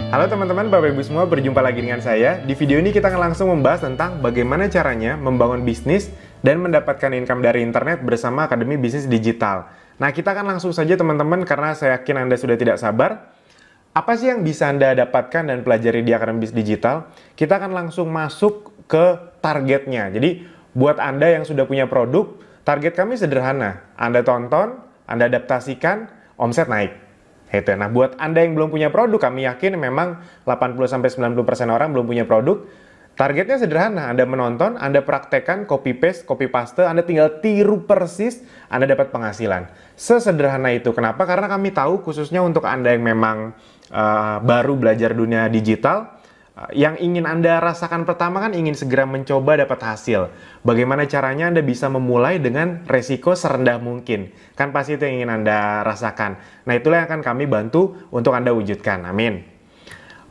Halo teman-teman, Bapak Ibu semua, berjumpa lagi dengan saya. Di video ini kita akan langsung membahas tentang bagaimana caranya membangun bisnis dan mendapatkan income dari internet bersama Akademi Bisnis Digital. Nah, kita akan langsung saja teman-teman, karena saya yakin Anda sudah tidak sabar. Apa sih yang bisa Anda dapatkan dan pelajari di Akademi Bisnis Digital? Kita akan langsung masuk ke targetnya. Jadi, buat Anda yang sudah punya produk, target kami sederhana. Anda tonton, Anda adaptasikan, omset naik. Itu. Nah, buat Anda yang belum punya produk, kami yakin memang 80-90% orang belum punya produk. Targetnya sederhana, Anda menonton, Anda praktekkan, copy paste, Anda tinggal tiru persis, Anda dapat penghasilan. Sesederhana itu. Kenapa? Karena kami tahu khususnya untuk Anda yang memang baru belajar dunia digital, yang ingin Anda rasakan pertama kan ingin segera mencoba dapat hasil. Bagaimana caranya Anda bisa memulai dengan resiko serendah mungkin. Kan pasti itu yang ingin Anda rasakan. Nah, itulah yang akan kami bantu untuk Anda wujudkan. Amin.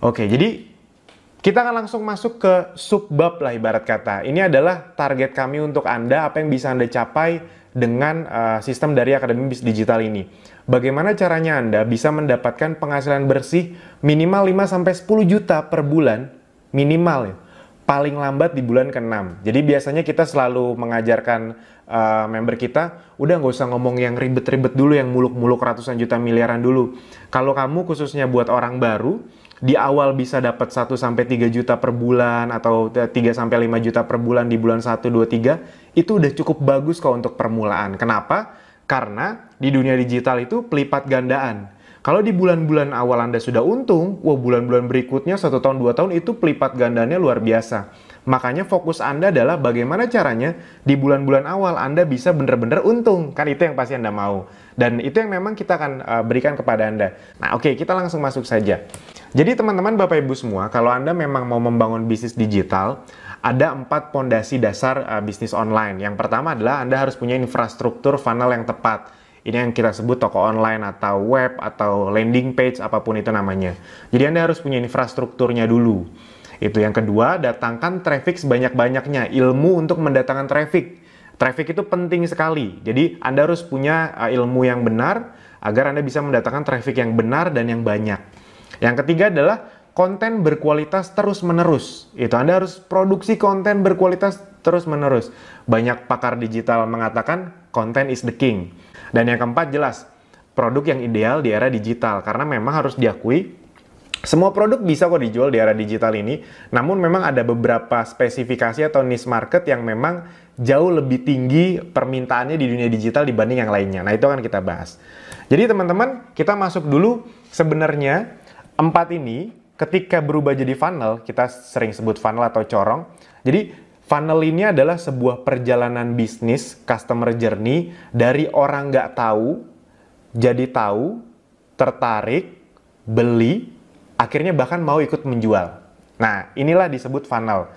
Oke, jadi kita akan langsung masuk ke subbab lah ibarat kata. Ini adalah target kami untuk Anda, apa yang bisa Anda capai dengan sistem dari Akademi Bisnis Digital ini. Bagaimana caranya Anda bisa mendapatkan penghasilan bersih minimal 5-10 juta per bulan, minimal ya. Paling lambat di bulan ke-6. Jadi biasanya kita selalu mengajarkan member kita, udah nggak usah ngomong yang ribet-ribet dulu, yang muluk-muluk ratusan juta miliaran dulu. Kalau kamu khususnya buat orang baru, di awal bisa dapat 1-3 juta per bulan atau 3-5 juta per bulan di bulan 1, 2, 3, itu udah cukup bagus kok untuk permulaan. Kenapa? Karena di dunia digital itu pelipat gandaan. Kalau di bulan-bulan awal Anda sudah untung, wah bulan-bulan berikutnya 1 tahun, 2 tahun itu pelipat gandanya luar biasa. Makanya fokus Anda adalah bagaimana caranya di bulan-bulan awal Anda bisa benar-benar untung. Kan itu yang pasti Anda mau. Dan itu yang memang kita akan berikan kepada Anda. Nah, oke, kita langsung masuk saja. Jadi teman-teman, Bapak Ibu semua, kalau Anda memang mau membangun bisnis digital, ada 4 pondasi dasar bisnis online. Yang pertama adalah Anda harus punya infrastruktur funnel yang tepat. Ini yang kita sebut toko online atau web atau landing page, apapun itu namanya. Jadi Anda harus punya infrastrukturnya dulu. Itu yang kedua, datangkan traffic sebanyak-banyaknya, ilmu untuk mendatangkan traffic. Traffic itu penting sekali. Jadi Anda harus punya ilmu yang benar agar Anda bisa mendatangkan traffic yang benar dan yang banyak. Yang ketiga adalah konten berkualitas terus-menerus. Itu Anda harus produksi konten berkualitas terus-menerus. Banyak pakar digital mengatakan content is the king. Dan yang keempat jelas, produk yang ideal di era digital. Karena memang harus diakui, semua produk bisa kok dijual di era digital ini. Namun memang ada beberapa spesifikasi atau niche market yang memang jauh lebih tinggi permintaannya di dunia digital dibanding yang lainnya. Nah, itu akan kita bahas. Jadi teman-teman, kita masuk dulu sebenarnya 4 ini ketika berubah jadi funnel, kita sering sebut funnel atau corong. Jadi funnel ini adalah sebuah perjalanan bisnis, customer journey, dari orang nggak tahu, jadi tahu, tertarik, beli, akhirnya bahkan mau ikut menjual. Nah, inilah disebut funnel.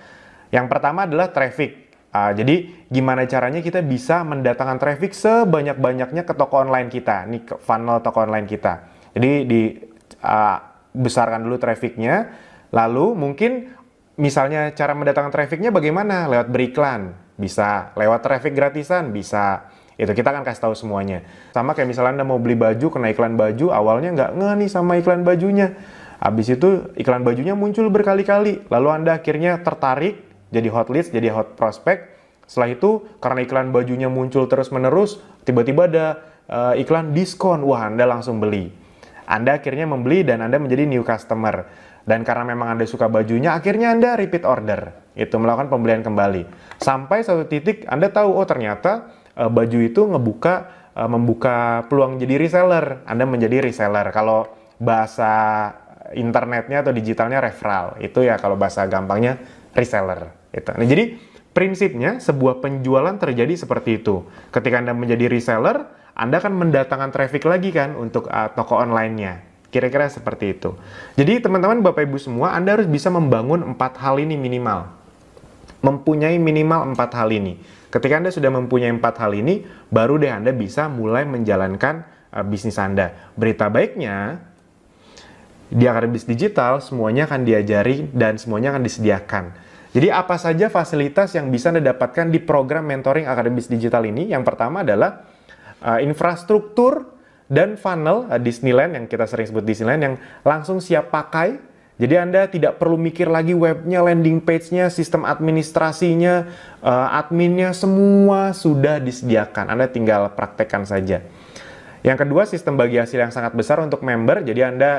Yang pertama adalah traffic. Jadi, gimana caranya kita bisa mendatangkan traffic sebanyak-banyaknya ke toko online kita. Ini ke funnel toko online kita. Jadi, besarkan dulu trafficnya, lalu mungkin misalnya cara mendatangkan trafficnya bagaimana? Lewat beriklan, bisa. Lewat traffic gratisan, bisa. Itu kita akan kasih tahu semuanya. Sama kayak misalnya Anda mau beli baju, kena iklan baju, awalnya nggak ngeh nih sama iklan bajunya. Habis itu iklan bajunya muncul berkali-kali, lalu Anda akhirnya tertarik, jadi hot leads, jadi hot prospect. Setelah itu, karena iklan bajunya muncul terus-menerus, tiba-tiba ada iklan diskon, wah Anda langsung beli. Anda akhirnya membeli dan Anda menjadi new customer. Dan karena memang Anda suka bajunya, akhirnya Anda repeat order. Itu melakukan pembelian kembali. Sampai satu titik Anda tahu, oh ternyata baju itu membuka peluang jadi reseller. Anda menjadi reseller. Kalau bahasa internetnya atau digitalnya referral. Itu ya kalau bahasa gampangnya reseller. Itu. Nah, jadi prinsipnya sebuah penjualan terjadi seperti itu. Ketika Anda menjadi reseller, Anda akan mendatangkan traffic lagi kan untuk toko online-nya. Kira-kira seperti itu. Jadi teman-teman, Bapak Ibu semua, Anda harus bisa membangun 4 hal ini minimal. Mempunyai minimal 4 hal ini. Ketika Anda sudah mempunyai 4 hal ini, baru deh Anda bisa mulai menjalankan bisnis Anda. Berita baiknya, di Akademi Bisnis Digital semuanya akan diajari dan semuanya akan disediakan. Jadi apa saja fasilitas yang bisa Anda dapatkan di program mentoring Akademi Bisnis Digital ini? Yang pertama adalah infrastruktur dan funnel Disneyland, yang kita sering sebut Disneyland, yang langsung siap pakai. Jadi Anda tidak perlu mikir lagi webnya, landing page-nya, sistem administrasinya, adminnya, semua sudah disediakan. Anda tinggal praktekkan saja. Yang kedua, sistem bagi hasil yang sangat besar untuk member. Jadi Anda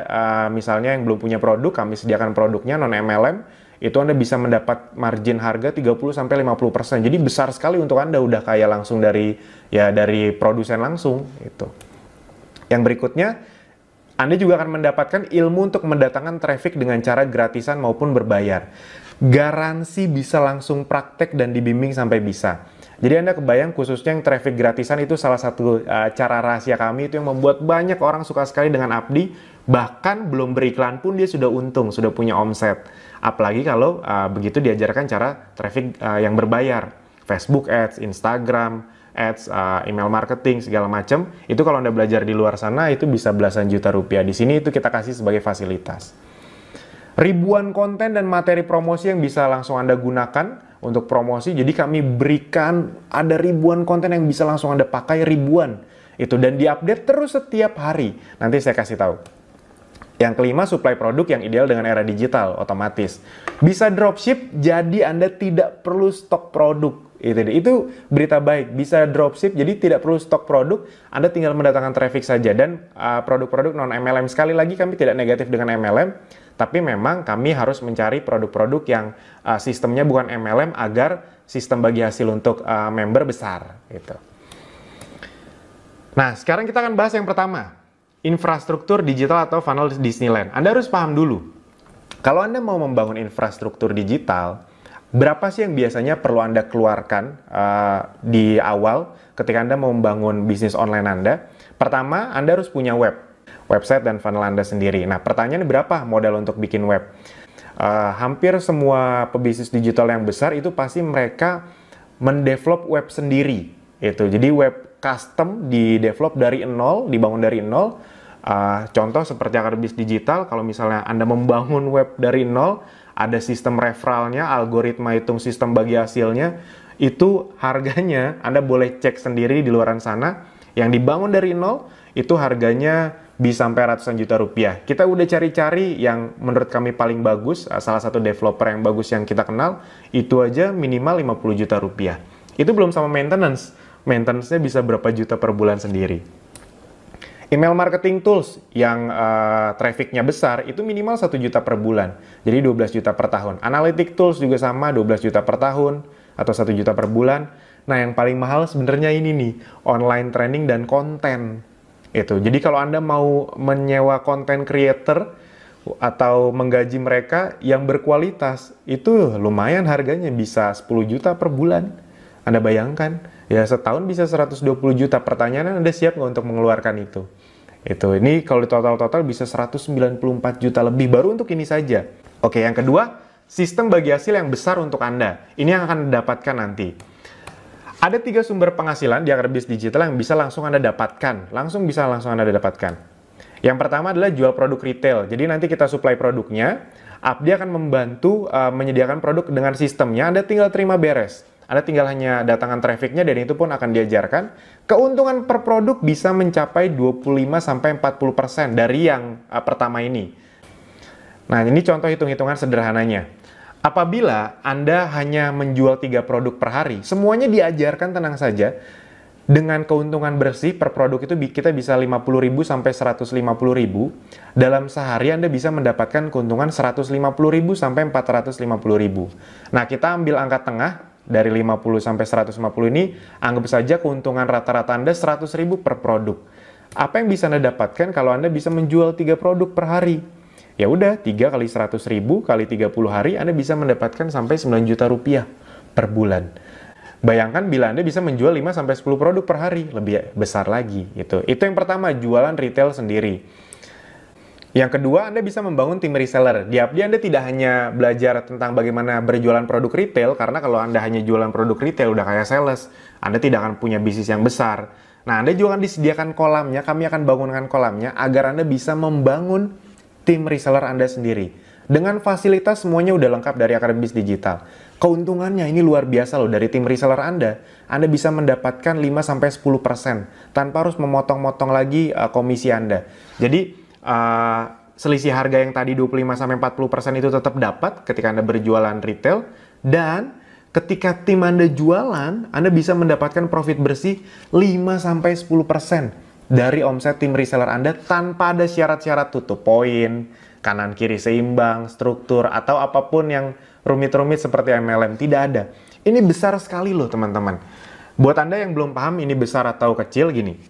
misalnya yang belum punya produk, kami sediakan produknya non-MLM, itu Anda bisa mendapat margin harga 30-50%. Jadi besar sekali untuk Anda, udah kayak langsung dari produsen langsung gitu. Yang berikutnya, Anda juga akan mendapatkan ilmu untuk mendatangkan traffic dengan cara gratisan maupun berbayar. Garansi bisa langsung praktek dan dibimbing sampai bisa. Jadi Anda kebayang khususnya yang traffic gratisan itu salah satu cara rahasia kami itu yang membuat banyak orang suka sekali dengan Apdi. Bahkan belum beriklan pun dia sudah untung, sudah punya omset. Apalagi kalau begitu diajarkan cara traffic yang berbayar. Facebook Ads, Instagram Ads, email marketing, segala macam. Itu kalau Anda belajar di luar sana itu bisa belasan juta rupiah. Di sini itu kita kasih sebagai fasilitas. Ribuan konten dan materi promosi yang bisa langsung Anda gunakan untuk promosi. Jadi kami berikan ada ribuan konten yang bisa langsung Anda pakai, ribuan. Itu dan diupdate terus setiap hari. Nanti saya kasih tahu. Yang kelima, supply produk yang ideal dengan era digital, otomatis. Bisa dropship, jadi Anda tidak perlu stok produk. Itu berita baik. Bisa dropship, jadi tidak perlu stok produk. Anda tinggal mendatangkan traffic saja. Dan produk-produk non-MLM, sekali lagi kami tidak negatif dengan MLM. Tapi memang kami harus mencari produk-produk yang sistemnya bukan MLM agar sistem bagi hasil untuk member besar. Gitu. Nah, sekarang kita akan bahas yang pertama. Infrastruktur digital atau funnel Disneyland. Anda harus paham dulu. Kalau Anda mau membangun infrastruktur digital, berapa sih yang biasanya perlu Anda keluarkan di awal ketika Anda mau membangun bisnis online Anda? Pertama, Anda harus punya website dan funnel Anda sendiri. Nah, pertanyaannya berapa modal untuk bikin web? Hampir semua pebisnis digital yang besar itu pasti mereka mendevelop web sendiri. Jadi web custom di-develop dari nol, dibangun dari nol. Contoh seperti Akademisi Digital, kalau misalnya Anda membangun web dari nol, ada sistem referralnya, algoritma hitung sistem bagi hasilnya, itu harganya Anda boleh cek sendiri di luaran sana. Yang dibangun dari nol, itu harganya bisa sampai ratusan juta rupiah. Kita udah cari-cari yang menurut kami paling bagus, salah satu developer yang bagus yang kita kenal, itu aja minimal 50 juta rupiah. Itu belum sama maintenance. Maintenance-nya bisa berapa juta per bulan sendiri. Email marketing tools yang traffic-nya besar itu minimal 1 juta per bulan. Jadi 12 juta per tahun. Analytic tools juga sama 12 juta per tahun atau 1 juta per bulan. Nah, yang paling mahal sebenarnya ini nih, online training dan konten. Jadi kalau Anda mau menyewa content creator atau menggaji mereka yang berkualitas, itu lumayan harganya, bisa 10 juta per bulan. Anda bayangkan, ya setahun bisa 120 juta. Pertanyaan Anda siap nggak untuk mengeluarkan itu? Ini kalau total bisa 194 juta lebih baru untuk ini saja. Oke, yang kedua, sistem bagi hasil yang besar untuk Anda. Ini yang akan Anda dapatkan nanti. Ada 3 sumber penghasilan di Akademisi Digital yang bisa langsung Anda dapatkan. Langsung Anda dapatkan. Yang pertama adalah jual produk retail. Jadi nanti kita supply produknya, Apdi akan membantu menyediakan produk dengan sistemnya. Anda tinggal terima beres. Anda tinggal hanya datangkan trafficnya dan itu pun akan diajarkan. Keuntungan per produk bisa mencapai 25-40% dari yang pertama ini. Nah, ini contoh hitung-hitungan sederhananya. Apabila Anda hanya menjual 3 produk per hari, semuanya diajarkan, tenang saja. Dengan keuntungan bersih per produk itu kita bisa 50.000 sampai 150.000. Dalam sehari Anda bisa mendapatkan keuntungan 150.000 sampai 450.000. Nah, kita ambil angka tengah. Dari 50 sampai 150 ini, anggap saja keuntungan rata-rata Anda 100.000 per produk. Apa yang bisa Anda dapatkan kalau Anda bisa menjual 3 produk per hari? Ya udah, 3 kali 100.000 kali 30 hari, Anda bisa mendapatkan sampai 9 juta rupiah per bulan. Bayangkan bila Anda bisa menjual 5 sampai 10 produk per hari, lebih besar lagi. Itu yang pertama, jualan retail sendiri. Yang kedua, Anda bisa membangun tim reseller. Di Apdi Anda tidak hanya belajar tentang bagaimana berjualan produk retail, karena kalau Anda hanya jualan produk retail, udah kayak sales, Anda tidak akan punya bisnis yang besar. Nah, Anda juga akan disediakan kolamnya, kami akan bangunkan kolamnya, agar Anda bisa membangun tim reseller Anda sendiri. Dengan fasilitas semuanya udah lengkap dari Akademisi Digital. Keuntungannya ini luar biasa loh, dari tim reseller Anda bisa mendapatkan 5-10% tanpa harus memotong-motong lagi komisi Anda. Jadi, selisih harga yang tadi 25-40% itu tetap dapat ketika Anda berjualan retail, dan ketika tim Anda jualan, Anda bisa mendapatkan profit bersih 5-10% dari omset tim reseller Anda tanpa ada syarat-syarat tutup poin, kanan kiri seimbang, struktur, atau apapun yang rumit-rumit seperti MLM. Tidak ada. Ini besar sekali loh teman-teman. Buat Anda yang belum paham ini besar atau kecil, gini.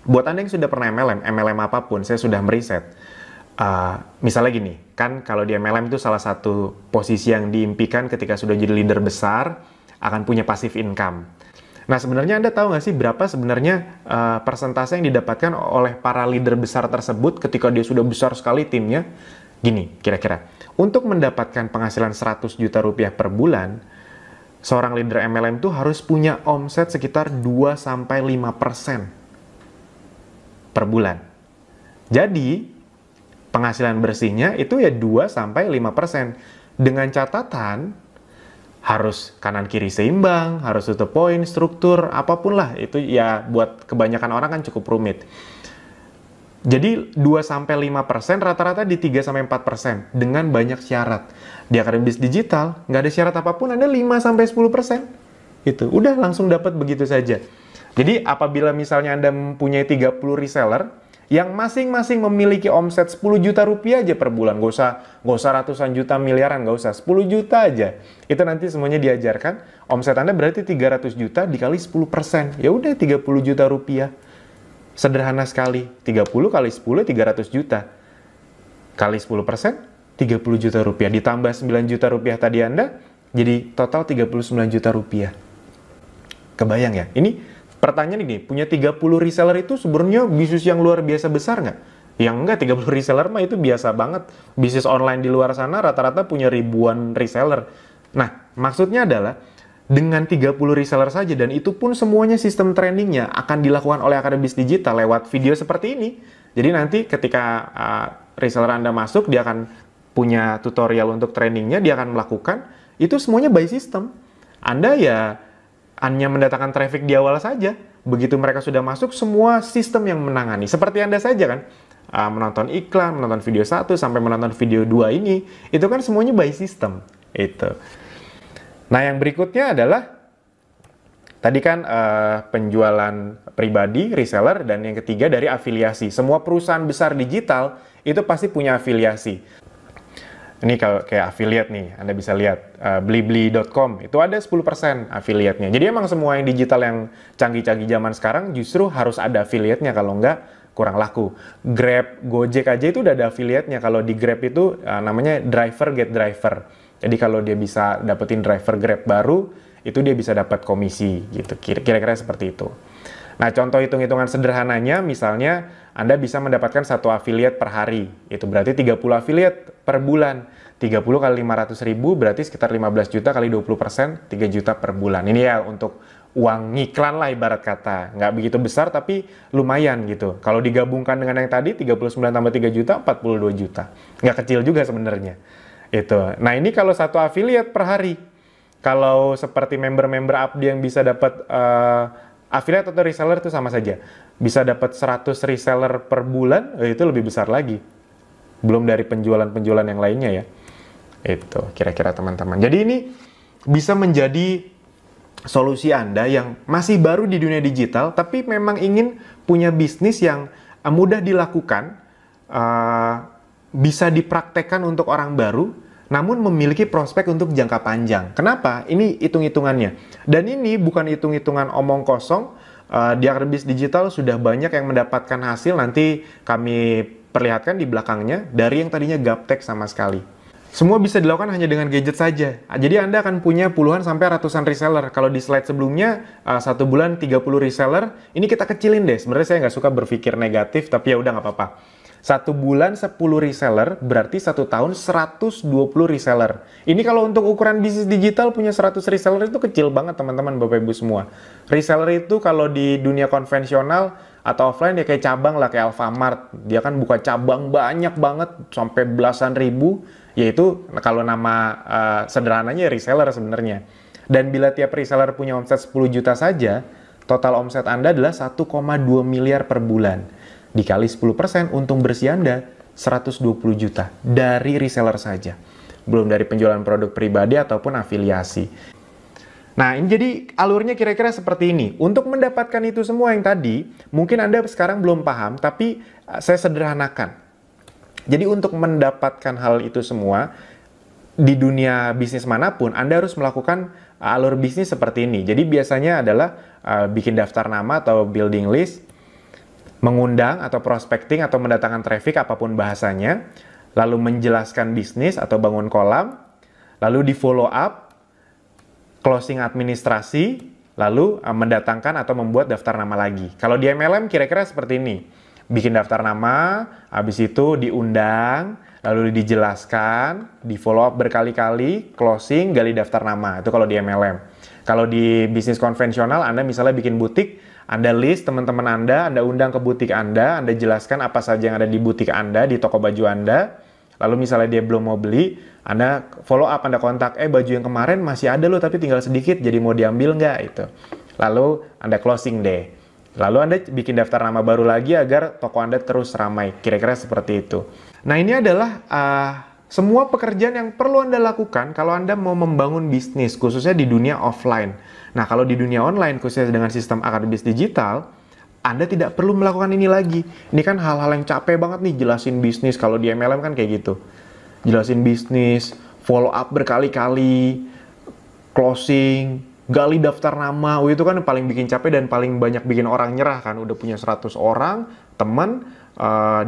Buat Anda yang sudah pernah MLM apapun, saya sudah meriset. Misalnya gini, kan kalau di MLM itu salah satu posisi yang diimpikan ketika sudah jadi leader besar, akan punya passive income. Nah, sebenarnya Anda tahu nggak sih berapa sebenarnya persentase yang didapatkan oleh para leader besar tersebut ketika dia sudah besar sekali timnya? Gini, kira-kira. Untuk mendapatkan penghasilan 100 juta rupiah per bulan, seorang leader MLM itu harus punya omset sekitar 2-5% per bulan. Jadi, penghasilan bersihnya itu ya 2-5%. Dengan catatan, harus kanan kiri seimbang, harus tutup poin, struktur, apapun lah. Itu ya buat kebanyakan orang kan cukup rumit. Jadi 2-5%, rata-rata di 3-4% dengan banyak syarat. Di Akademi Bisnis Digital, nggak ada syarat apapun, ada 5-10%. Itu udah langsung dapat begitu saja. Jadi apabila misalnya Anda mempunyai 30 reseller, yang masing-masing memiliki omset 10 juta rupiah aja per bulan, nggak usah ratusan juta miliaran, nggak usah, 10 juta aja. Itu nanti semuanya diajarkan, omset Anda berarti 300 juta dikali 10%. Ya udah 30 juta rupiah. Sederhana sekali, 30 kali 10, 300 juta. Kali 10%, 30 juta rupiah. Ditambah 9 juta rupiah tadi Anda, jadi total 39 juta rupiah. Kebayang ya? Ini pertanyaan ini, punya 30 reseller itu sebenarnya bisnis yang luar biasa besar nggak? Yang enggak, 30 reseller mah itu biasa banget. Bisnis online di luar sana rata-rata punya ribuan reseller. Nah, maksudnya adalah dengan 30 reseller saja, dan itu pun semuanya sistem trainingnya akan dilakukan oleh Akademi Bisnis Digital lewat video seperti ini. Jadi nanti ketika reseller Anda masuk, dia akan punya tutorial untuk trainingnya, dia akan melakukan. Itu semuanya by system. Anda ya hanya mendatangkan traffic di awal saja. Begitu mereka sudah masuk, semua sistem yang menangani. Seperti Anda saja kan, menonton iklan, menonton video 1 sampai menonton video 2 ini, itu kan semuanya by system. Itu. Nah, yang berikutnya adalah, tadi kan penjualan pribadi, reseller, dan yang ketiga dari afiliasi. Semua perusahaan besar digital itu pasti punya afiliasi. Ini kalau kayak affiliate nih, Anda bisa lihat blibli.com itu ada 10% affiliate-nya. Jadi emang semua yang digital yang canggih-canggih zaman sekarang justru harus ada affiliate-nya, kalau enggak kurang laku. Grab, Gojek aja itu udah ada affiliate-nya. Kalau di Grab itu namanya driver get driver. Jadi kalau dia bisa dapetin driver Grab baru, itu dia bisa dapat komisi gitu. Kira-kira seperti itu. Nah, contoh hitung-hitungan sederhananya, misalnya Anda bisa mendapatkan satu affiliate per hari. Itu berarti 30 affiliate per bulan. 30 kali 500 ribu berarti sekitar 15 juta kali 20%, 3 juta per bulan. Ini ya untuk uang ngiklan lah ibarat kata. Nggak begitu besar tapi lumayan gitu. Kalau digabungkan dengan yang tadi, 39 tambah 3 juta, 42 juta. Nggak kecil juga sebenarnya. Itu. Nah, ini kalau satu affiliate per hari. Kalau seperti member-member Abdi yang bisa dapat affiliate atau reseller itu sama saja. Bisa dapat 100 reseller per bulan, itu lebih besar lagi. Belum dari penjualan-penjualan yang lainnya ya. Itu kira-kira teman-teman. Jadi ini bisa menjadi solusi Anda yang masih baru di dunia digital, tapi memang ingin punya bisnis yang mudah dilakukan, bisa dipraktekkan untuk orang baru, namun memiliki prospek untuk jangka panjang. Kenapa? Ini hitung-hitungannya. Dan ini bukan hitung-hitungan omong kosong. Di Akademi Bisnis Digital sudah banyak yang mendapatkan hasil. Nanti kami perlihatkan di belakangnya dari yang tadinya gaptek sama sekali. Semua bisa dilakukan hanya dengan gadget saja. Jadi Anda akan punya puluhan sampai ratusan reseller. Kalau di slide sebelumnya, 1 bulan 30 reseller. Ini kita kecilin deh. Sebenarnya saya nggak suka berpikir negatif, tapi ya udah nggak apa-apa. 1 bulan 10 reseller, berarti 1 tahun 120 reseller. Ini kalau untuk ukuran bisnis digital punya 100 reseller itu kecil banget teman-teman, Bapak Ibu semua. Reseller itu kalau di dunia konvensional atau offline ya kayak cabang lah, kayak Alfamart. Dia kan buka cabang banyak banget, sampai belasan ribu. Yaitu kalau nama sederhananya reseller sebenarnya. Dan bila tiap reseller punya omset 10 juta saja, total omset Anda adalah 1,2 miliar per bulan. Dikali 10%, untung bersih Anda 120 juta dari reseller saja. Belum dari penjualan produk pribadi ataupun afiliasi. Nah, ini jadi alurnya kira-kira seperti ini. Untuk mendapatkan itu semua yang tadi, mungkin Anda sekarang belum paham, tapi saya sederhanakan. Jadi untuk mendapatkan hal itu semua, di dunia bisnis manapun, Anda harus melakukan alur bisnis seperti ini. Jadi biasanya adalah bikin daftar nama atau building list, mengundang atau prospecting atau mendatangkan traffic apapun bahasanya, lalu menjelaskan bisnis atau bangun kolam, lalu di follow up, closing administrasi, lalu mendatangkan atau membuat daftar nama lagi. Kalau di MLM kira-kira seperti ini. Bikin daftar nama, habis itu diundang, lalu dijelaskan, di follow up berkali-kali, closing, gali daftar nama. Itu kalau di MLM. Kalau di bisnis konvensional, Anda misalnya bikin butik, Anda list teman-teman Anda undang ke butik Anda jelaskan apa saja yang ada di butik Anda, di toko baju Anda. Lalu misalnya dia belum mau beli, Anda follow up, Anda kontak, baju yang kemarin masih ada loh tapi tinggal sedikit, jadi mau diambil nggak? Itu. Lalu Anda closing deh. Lalu Anda bikin daftar nama baru lagi agar toko Anda terus ramai. Kira-kira seperti itu. Nah, ini adalah semua pekerjaan yang perlu Anda lakukan kalau Anda mau membangun bisnis, khususnya di dunia offline. Nah, kalau di dunia online, khususnya dengan sistem akademis digital, Anda tidak perlu melakukan ini lagi. Ini kan hal-hal yang capek banget nih, jelasin bisnis. Kalau di MLM kan kayak gitu. Jelasin bisnis, follow up berkali-kali, closing, gali daftar nama. Itu kan paling bikin capek dan paling banyak bikin orang nyerah kan. Udah punya 100 orang, teman,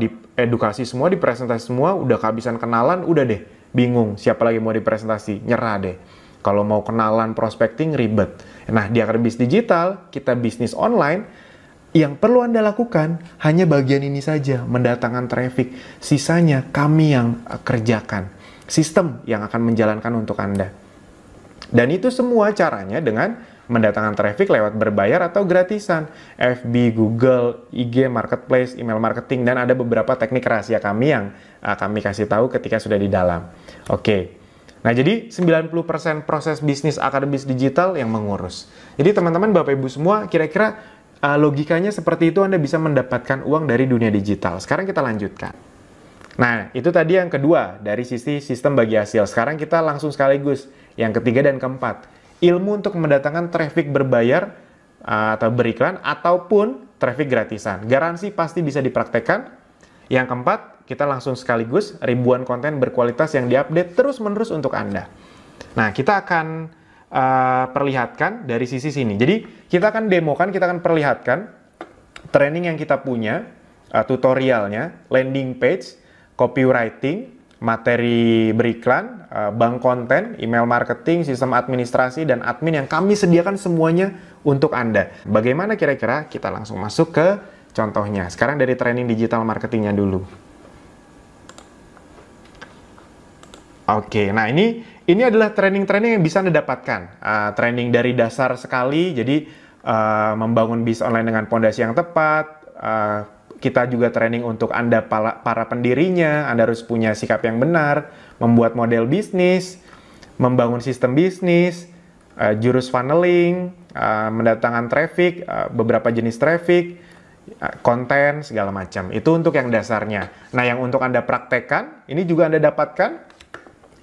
di edukasi semua, di presentasi semua, udah kehabisan kenalan, udah deh, bingung siapa lagi mau dipresentasi, nyerah deh. Kalau mau kenalan, prospecting, ribet. Nah, di akademis digital, kita bisnis online, yang perlu Anda lakukan hanya bagian ini saja, mendatangkan traffic. Sisanya kami yang kerjakan. Sistem yang akan menjalankan untuk Anda. Dan itu semua caranya dengan mendatangkan traffic lewat berbayar atau gratisan. FB, Google, IG, Marketplace, email marketing, dan ada beberapa teknik rahasia kami yang kami kasih tahu ketika sudah di dalam. Oke. Nah, jadi 90% proses bisnis akademis digital yang mengurus. Jadi teman-teman, Bapak Ibu semua, kira-kira logikanya seperti itu Anda bisa mendapatkan uang dari dunia digital. Sekarang kita lanjutkan. Nah, itu tadi yang kedua dari sisi sistem bagi hasil. Sekarang kita langsung sekaligus yang ketiga dan keempat. Ilmu untuk mendatangkan traffic berbayar atau beriklan ataupun traffic gratisan. Garansi pasti bisa dipraktekkan. Yang keempat, kita langsung sekaligus ribuan konten berkualitas yang diupdate terus-menerus untuk Anda. Nah, kita akan perlihatkan dari sisi sini. Jadi, kita akan demokan, kita akan perlihatkan training yang kita punya, tutorialnya, landing page, copywriting, materi beriklan, bank konten, email marketing, sistem administrasi, dan admin yang kami sediakan semuanya untuk Anda. Bagaimana kira-kira? Kita langsung masuk ke contohnya. Sekarang dari training digital marketingnya dulu. Oke, nah ini adalah training-training yang bisa Anda dapatkan. Training dari dasar sekali, jadi membangun bisnis online dengan pondasi yang tepat. Kita juga training untuk Anda para pendirinya, Anda harus punya sikap yang benar, membuat model bisnis, membangun sistem bisnis, jurus funneling, mendatangkan traffic, beberapa jenis traffic, konten, segala macam. Itu untuk yang dasarnya. Nah, yang untuk Anda praktekkan, ini juga Anda dapatkan,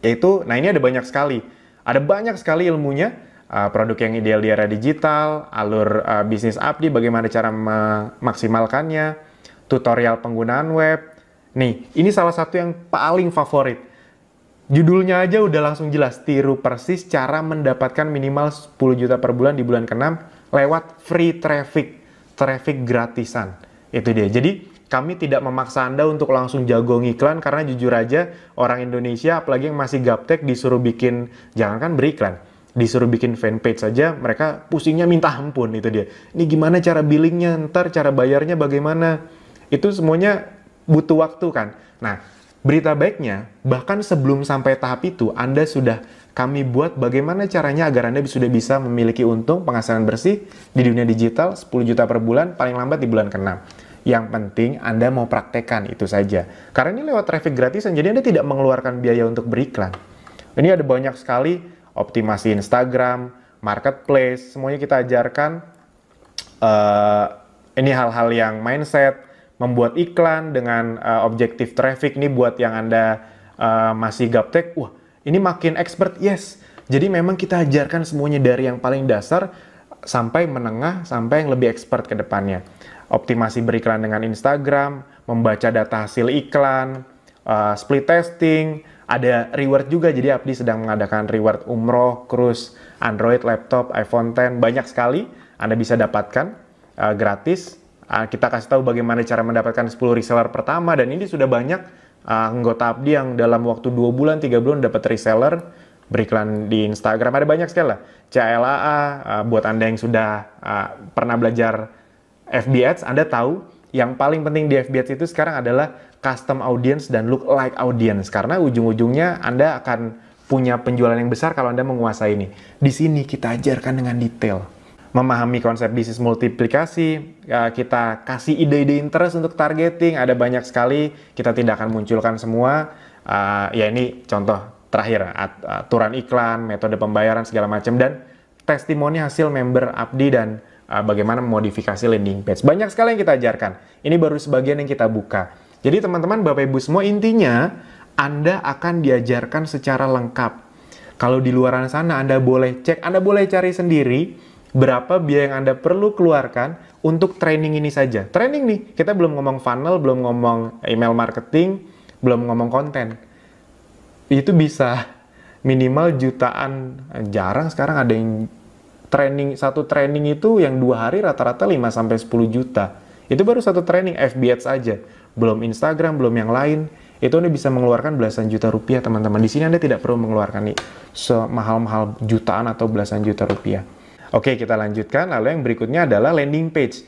yaitu, nah ini ada banyak sekali. Ada banyak sekali ilmunya, produk yang ideal di era digital, alur bisnis abdi, bagaimana cara memaksimalkannya, tutorial penggunaan web. Nih, ini salah satu yang paling favorit. Judulnya aja udah langsung jelas, tiru persis cara mendapatkan minimal 10 juta per bulan di bulan ke-6 lewat free traffic gratisan. Itu dia. Jadi, kami tidak memaksa Anda untuk langsung jago ngiklan, karena jujur aja orang Indonesia, apalagi yang masih gaptek, disuruh bikin, jangankan beriklan, disuruh bikin fanpage saja, mereka pusingnya minta ampun. Itu dia. Ini gimana cara billingnya, ntar cara bayarnya bagaimana? Itu semuanya butuh waktu kan. Nah, berita baiknya, bahkan sebelum sampai tahap itu, Anda sudah kami buat bagaimana caranya agar Anda sudah bisa memiliki untung penghasilan bersih di dunia digital 10 juta per bulan, paling lambat di bulan ke-6. Yang penting Anda mau praktekkan, itu saja. Karena ini lewat traffic gratisan, jadi Anda tidak mengeluarkan biaya untuk beriklan. Ini ada banyak sekali, optimasi Instagram, marketplace, semuanya kita ajarkan. Ini hal-hal yang mindset, membuat iklan dengan objektif traffic nih buat yang Anda masih gaptek, wah ini makin expert, yes. Jadi memang kita ajarkan semuanya dari yang paling dasar sampai menengah, sampai yang lebih expert ke depannya. Optimasi beriklan dengan Instagram, membaca data hasil iklan, split testing, ada reward juga. Jadi Apdi sedang mengadakan reward umroh, cruise, Android, laptop, iPhone X, banyak sekali Anda bisa dapatkan gratis. Kita kasih tahu bagaimana cara mendapatkan 10 reseller pertama, dan ini sudah banyak anggota Apdi yang dalam waktu 2 bulan, 3 bulan dapat reseller, beriklan di Instagram. Ada banyak sekali lah. CLAA, buat Anda yang sudah pernah belajar FB Ads, Anda tahu yang paling penting di FB Ads itu sekarang adalah custom audience dan look like audience. Karena ujung-ujungnya Anda akan punya penjualan yang besar kalau Anda menguasai ini. Di sini kita ajarkan dengan detail. Memahami konsep bisnis multiplikasi, kita kasih ide-ide interest untuk targeting, ada banyak sekali, kita tidak akan munculkan semua. Ya ini contoh terakhir, aturan iklan, metode pembayaran, segala macam, dan testimoni hasil member Apdi dan bagaimana memodifikasi landing page. Banyak sekali yang kita ajarkan. Ini baru sebagian yang kita buka. Jadi teman-teman, Bapak Ibu semua, intinya Anda akan diajarkan secara lengkap. Kalau di luar sana Anda boleh cek, Anda boleh cari sendiri berapa biaya yang Anda perlu keluarkan untuk training ini saja. Training nih, kita belum ngomong funnel, belum ngomong email marketing, belum ngomong konten. Itu bisa minimal jutaan. Jarang sekarang ada yang training, satu training itu yang 2 hari rata-rata 5-10 juta. Itu baru satu training FB Ads aja. Belum Instagram, belum yang lain. Itu Anda bisa mengeluarkan belasan juta rupiah, teman-teman. Di sini Anda tidak perlu mengeluarkan nih semahal-mahal jutaan atau belasan juta rupiah. Oke, kita lanjutkan. Lalu yang berikutnya adalah landing page.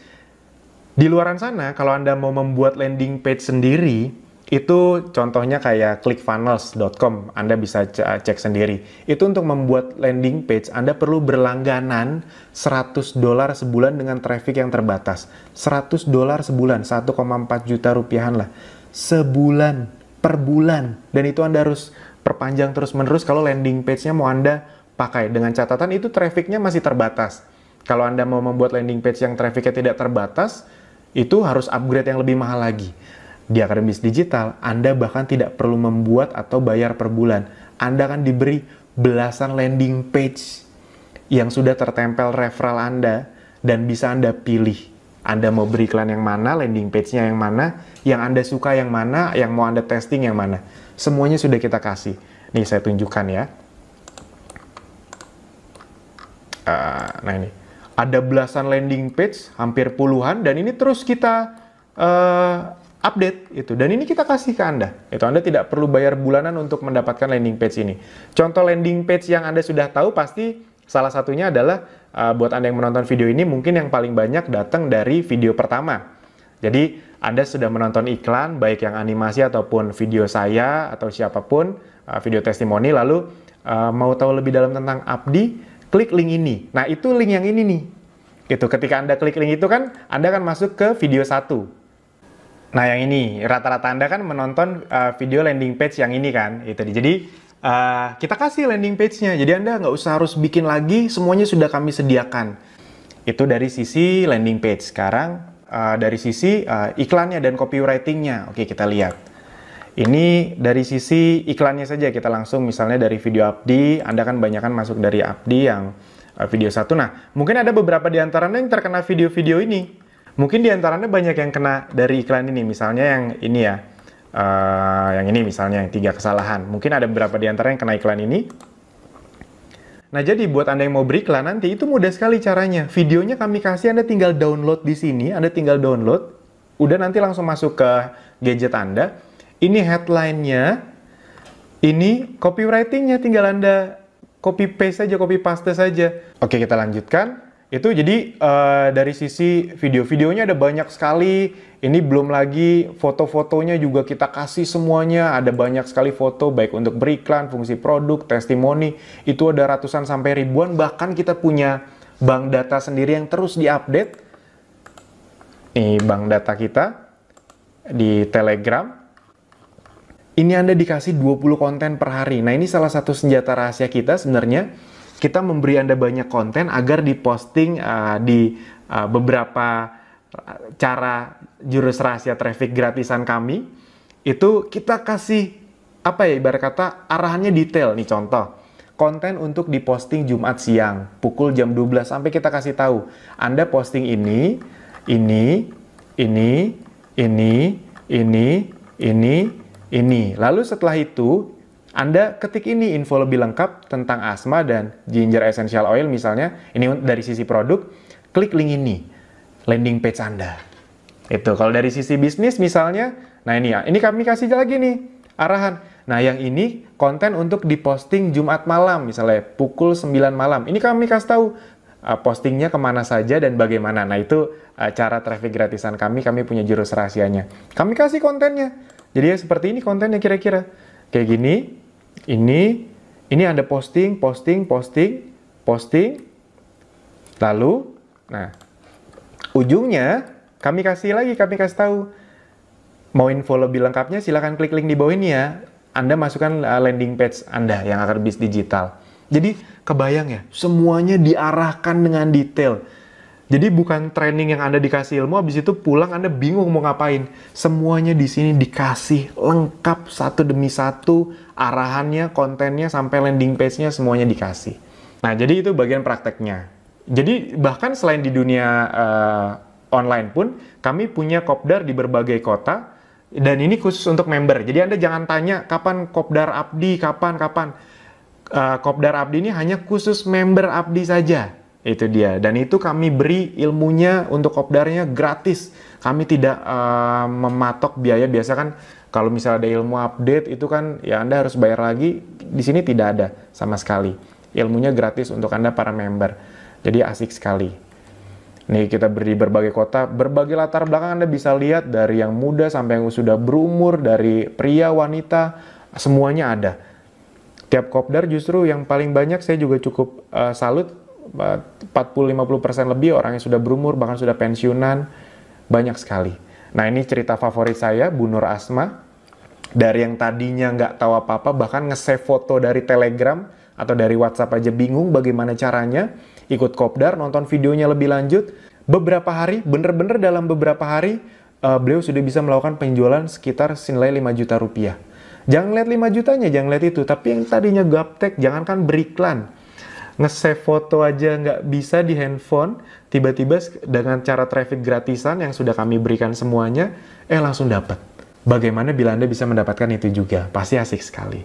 Di luaran sana, kalau Anda mau membuat landing page sendiri, itu contohnya kayak clickfunnels.com, Anda bisa cek sendiri. Itu untuk membuat landing page, Anda perlu berlangganan $100 sebulan dengan traffic yang terbatas. $100 sebulan, 1,4 juta rupiahan lah. Sebulan, per bulan. Dan itu Anda harus perpanjang terus-menerus kalau landing page-nya mau Anda pakai. Dengan catatan itu traffic-nya masih terbatas. Kalau Anda mau membuat landing page yang traffic-nya tidak terbatas, itu harus upgrade yang lebih mahal lagi. Di Akademi Bisnis Digital, Anda bahkan tidak perlu membuat atau bayar per bulan. Anda akan diberi belasan landing page yang sudah tertempel referral Anda, dan bisa Anda pilih. Anda mau beriklan yang mana, landing page-nya yang mana, yang Anda suka yang mana, yang mau Anda testing yang mana. Semuanya sudah kita kasih. Nih saya tunjukkan ya. Nah ini, ada belasan landing page, hampir puluhan, dan ini terus kita update itu. Dan ini kita kasih ke Anda. Itu Anda tidak perlu bayar bulanan untuk mendapatkan landing page ini. Contoh landing page yang Anda sudah tahu pasti salah satunya adalah buat Anda yang menonton video ini, mungkin yang paling banyak datang dari video pertama. Jadi Anda sudah menonton iklan, baik yang animasi ataupun video saya atau siapapun, video testimoni, lalu mau tahu lebih dalam tentang Apdi, klik link ini. Nah, itu link yang ini nih. Itu ketika Anda klik link itu kan, Anda akan masuk ke video 1. Nah, yang ini, rata-rata Anda kan menonton video landing page yang ini kan. Itu. Jadi, kita kasih landing page-nya. Jadi, Anda nggak usah harus bikin lagi, semuanya sudah kami sediakan. Itu dari sisi landing page. Sekarang, dari sisi iklannya dan copywriting-nya. Oke, kita lihat. Ini dari sisi iklannya saja, kita langsung misalnya dari video Apdi, Anda kan banyak kan masuk dari Apdi yang video 1. Nah, mungkin ada beberapa di antaranya yang terkena video-video ini. Mungkin di antaranya banyak yang kena dari iklan ini, misalnya yang ini ya. Yang ini misalnya, yang 3 kesalahan. Mungkin ada beberapa di antara yang kena iklan ini. Nah, jadi buat Anda yang mau beriklan nanti, itu mudah sekali caranya. Videonya kami kasih, Anda tinggal download di sini, Anda tinggal download. Udah nanti langsung masuk ke gadget Anda. Ini headline-nya, ini copywriting-nya, tinggal Anda copy paste saja, copy paste saja. Oke, kita lanjutkan. Itu jadi dari sisi video-videonya ada banyak sekali. Ini belum lagi foto-fotonya juga kita kasih semuanya. Ada banyak sekali foto, baik untuk beriklan, fungsi produk, testimoni. Itu ada ratusan sampai ribuan. Bahkan kita punya bank data sendiri yang terus diupdate. Ini bank data kita di Telegram. Ini Anda dikasih 20 konten per hari. Nah, ini salah satu senjata rahasia kita sebenarnya. Kita memberi Anda banyak konten agar diposting di beberapa cara jurus rahasia traffic gratisan kami, itu kita kasih, apa ya, ibarat kata arahannya detail. Nih contoh, konten untuk diposting Jumat siang, pukul jam 12, sampai kita kasih tahu, Anda posting ini, ini, ini. Lalu setelah itu, Anda ketik ini info lebih lengkap tentang asma dan ginger essential oil misalnya, ini dari sisi produk, klik link ini, landing page Anda. Itu kalau dari sisi bisnis misalnya, nah ini ya, ini kami kasih lagi nih arahan. Nah yang ini konten untuk diposting Jumat malam, misalnya pukul 9 malam. Ini kami kasih tahu postingnya kemana saja dan bagaimana. Nah itu cara traffic gratisan kami punya jurus rahasianya. Kami kasih kontennya. Jadi ya seperti ini kontennya kira-kira. Kayak gini, ini Anda posting. Lalu, nah, ujungnya kami kasih tahu. Mau info lebih lengkapnya silahkan klik link di bawah ini ya. Anda masukkan landing page Anda yang akan bis digital. Jadi kebayang ya, semuanya diarahkan dengan detail. Jadi bukan training yang Anda dikasih ilmu, habis itu pulang Anda bingung mau ngapain. Semuanya di sini dikasih lengkap satu demi satu, arahannya, kontennya, sampai landing page-nya semuanya dikasih. Nah, jadi itu bagian prakteknya. Jadi bahkan selain di dunia online pun, kami punya kopdar di berbagai kota, dan ini khusus untuk member. Jadi Anda jangan tanya kapan kopdar Abdi, kapan. Kopdar Abdi ini hanya khusus member Abdi saja. Itu dia. Dan itu kami beri ilmunya untuk kopdarnya gratis. Kami tidak mematok biaya. Biasa kan kalau misalnya ada ilmu update itu kan ya Anda harus bayar lagi. Di sini tidak ada sama sekali. Ilmunya gratis untuk Anda para member. Jadi asik sekali. Nih kita beri berbagai kota, berbagai latar belakang Anda bisa lihat dari yang muda sampai yang sudah berumur, dari pria, wanita, semuanya ada. Tiap kopdar justru yang paling banyak saya juga cukup salut, 40-50% lebih orang yang sudah berumur, bahkan sudah pensiunan, banyak sekali. Nah ini cerita favorit saya, Bu Nur Asma, dari yang tadinya nggak tahu apa-apa, bahkan nge-save foto dari Telegram atau dari WhatsApp aja bingung bagaimana caranya, ikut kopdar, nonton videonya lebih lanjut, beberapa hari, bener-bener dalam beberapa hari, beliau sudah bisa melakukan penjualan sekitar senilai 5 juta rupiah. Jangan lihat 5 jutanya, jangan lihat itu, tapi yang tadinya gaptek, jangankan beriklan, nge-save foto aja nggak bisa di handphone, tiba-tiba dengan cara traffic gratisan yang sudah kami berikan semuanya, langsung dapat. Bagaimana bila Anda bisa mendapatkan itu juga? Pasti asik sekali.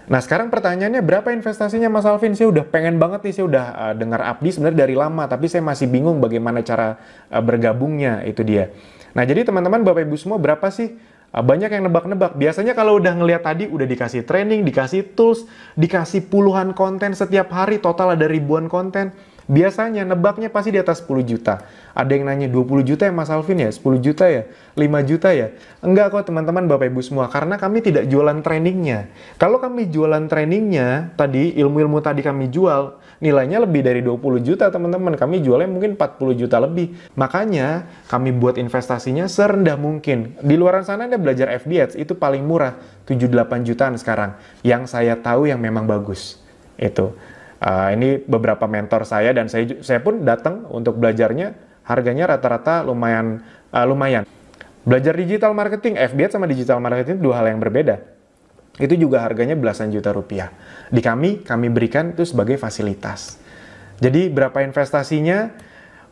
Nah sekarang pertanyaannya, berapa investasinya Mas Alvin? Saya udah pengen banget nih, saya udah dengar Abdi sebenarnya dari lama, tapi saya masih bingung bagaimana cara bergabungnya, itu dia. Nah jadi teman-teman, Bapak Ibu semua, berapa sih? Banyak yang nebak-nebak. Biasanya kalau udah ngelihat tadi, udah dikasih training, dikasih tools, dikasih puluhan konten setiap hari, total ada ribuan konten. Biasanya nebaknya pasti di atas 10 juta. Ada yang nanya 20 juta ya Mas Alvin ya? 10 juta ya? 5 juta ya? Enggak kok teman-teman, Bapak Ibu semua. Karena kami tidak jualan trainingnya. Kalau kami jualan trainingnya, tadi ilmu-ilmu tadi kami jual, nilainya lebih dari 20 juta teman-teman. Kami jualnya mungkin 40 juta lebih. Makanya kami buat investasinya serendah mungkin. Di luar sana Anda belajar FB Ads, itu paling murah. 7-8 jutaan sekarang. Yang saya tahu yang memang bagus. Itu. Ini beberapa mentor saya dan saya pun datang untuk belajarnya, harganya rata-rata lumayan. Belajar digital marketing, FB Ads sama digital marketing dua hal yang berbeda. Itu juga harganya belasan juta rupiah. Di kami berikan itu sebagai fasilitas. Jadi berapa investasinya?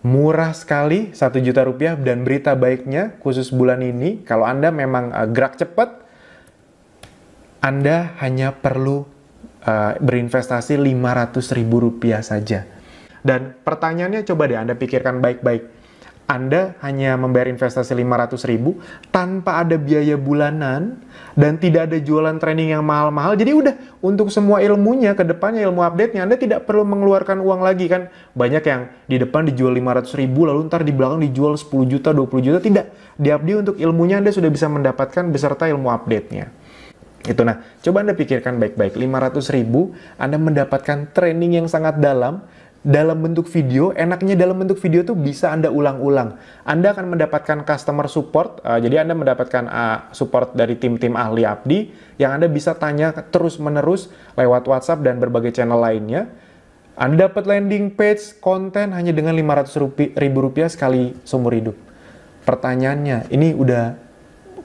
Murah sekali, 1 juta rupiah, dan berita baiknya khusus bulan ini, kalau Anda memang gerak cepat, Anda hanya perlu berinvestasi Rp500.000 saja. Dan pertanyaannya coba deh Anda pikirkan baik-baik. Anda hanya membayar investasi Rp500.000 tanpa ada biaya bulanan dan tidak ada jualan training yang mahal-mahal. Jadi udah, untuk semua ilmunya ke depannya, ilmu update-nya, Anda tidak perlu mengeluarkan uang lagi kan. Banyak yang di depan dijual Rp500.000 lalu ntar di belakang dijual 10 juta, 20 juta. Tidak. Di Abdi untuk ilmunya Anda sudah bisa mendapatkan beserta ilmu update-nya. Itu. Nah, coba Anda pikirkan baik-baik, 500.000 Anda mendapatkan training yang sangat dalam bentuk video. Enaknya dalam bentuk video itu bisa Anda ulang-ulang. Anda akan mendapatkan customer support, jadi Anda mendapatkan support dari tim-tim ahli Abdi yang Anda bisa tanya terus-menerus lewat WhatsApp dan berbagai channel lainnya. Anda dapat landing page, konten hanya dengan Rp500.000 sekali seumur hidup. Pertanyaannya, ini udah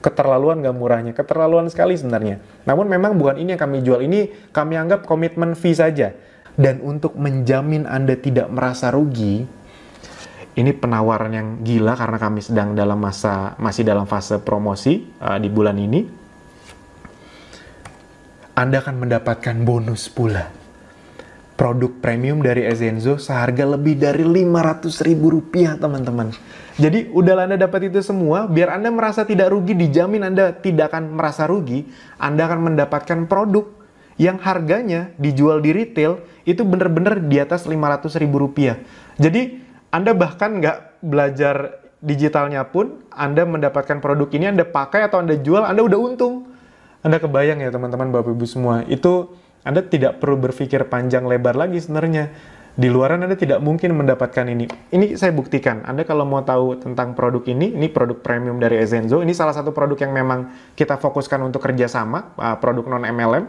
keterlaluan gak murahnya? Keterlaluan sekali sebenarnya. Namun memang bukan ini yang kami jual, ini kami anggap komitmen fee saja. Dan untuk menjamin Anda tidak merasa rugi, ini penawaran yang gila karena kami sedang masih dalam fase promosi di bulan ini. Anda akan mendapatkan bonus pula. Produk premium dari Ezenzo seharga lebih dari Rp500.000, teman-teman. Jadi, udah Anda dapat itu semua, biar Anda merasa tidak rugi, dijamin Anda tidak akan merasa rugi, Anda akan mendapatkan produk yang harganya dijual di retail, itu bener-bener di atas Rp500.000. Jadi, Anda bahkan nggak belajar digitalnya pun, Anda mendapatkan produk ini, Anda pakai atau Anda jual, Anda udah untung. Anda kebayang ya teman-teman, Bapak Ibu semua, itu Anda tidak perlu berpikir panjang lebar lagi sebenarnya. Di luaran Anda tidak mungkin mendapatkan ini. Ini saya buktikan. Anda kalau mau tahu tentang produk ini produk premium dari Ezenzo. Ini salah satu produk yang memang kita fokuskan untuk kerjasama, produk non-MLM,